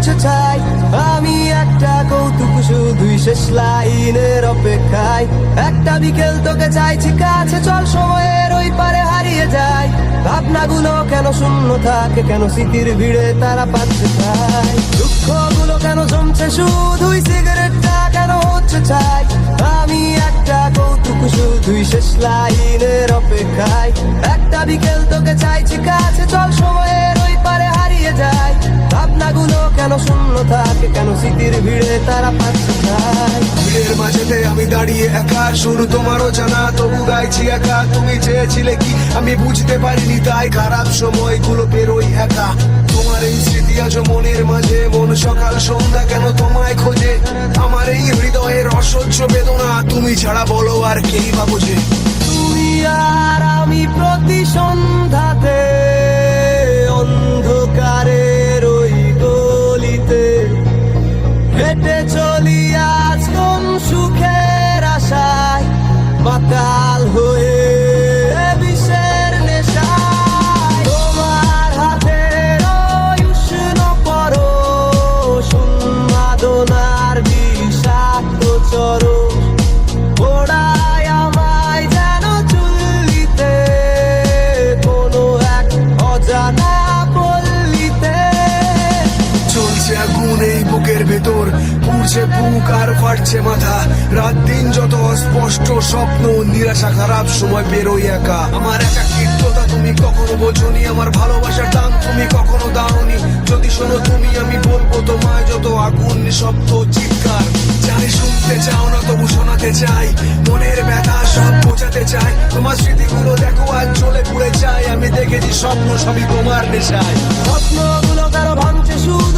উঠছে ছাই। আমি একটা কৌতুক শুধুই শেষ লাইনের অপেক্ষায়। একটা বিকেল তোকে চাইছি কাছে, চল সময়ের ওই পারে হারিয়ে যায়। ভাবনাগুলো কেন শূন্য থাকে, কেন স্মৃতির ভিড়ে তারা পাচ্ছে ছাই। দুঃখগুলো কেন জমছে শুধুই, সিগারেটটা কেন হচ্ছে ছাই। আমি একটা কৌতুক শুধুই শেষ লাইনের অপেক্ষায়। একটা বিকেল তোকে চাইছি কাছে, চল সময়ের ওই পারে হারিয়ে যায়। ভাবনাগুলো কেন শূন্য থাকে, কেন স্মৃতির ভিড়ে তারা পাচ্ছে ছাই। ভিড়ের মাঝেতে আমি দাঁড়িয়ে একা, শুরু তোমারও জানা তবু গাইছি একা। তুমি চেয়েছিলে কি আমি বুঝতে পারিনি, তাই খারাপ সময়গুলো পেরোই একা। তোমার এই স্মৃতি আজ মনের মাঝে, মন সকাল সন্ধ্যা কেন তোমায় খোঁজে। আমার এই হৃদয়ের অসহ্য বেদনা, তুমি ছাড়া বলো আর কেই বা বোঝে। তুমি আর আমি প্রতি সন্ধ্যাতে অন্ধকারের ওই গলিতে হেঁটে চলি আজ কোন সুখের আশায়, মাতাল হয়ে বিষের নেশায়। তোমার হাতের ওই উষ্ণ পরশ, উন্মাদনার বিষাক্ত চরণ ওড়ায় আমায় যেন চুল্লিতে, কোনো এক অজানা পল্লীতে। চলছে আগুন এই বুকের ভেতর, পুড়ছে বুক আর ফাটছে মাথা। রাত দিন যত অস্পষ্ট স্বপ্ন, নিরাশা খারাপ সময় বেরোই একা। আমার একাকিত্বতা তুমি কখনো বোঝনি, আমার ভালোবাসার দাম তুমি কখনো দাওনি। যদি শোনো তুমি আমি বলবো তোমায় যত আগুন নিঃশব্দ চিৎকার। জানি শুনতে চাও না তবু শোনাতে চাই, মনের ব্যথা সব বোঝাতে চাই। তোমার স্মৃতিগুলো দেখো আজ চলে পুড়ে যায়, আমি দেখেছি স্বপ্ন সবই তোমার নেশায়। স্বপ্নগুলো কারো ভাঙছে শুধু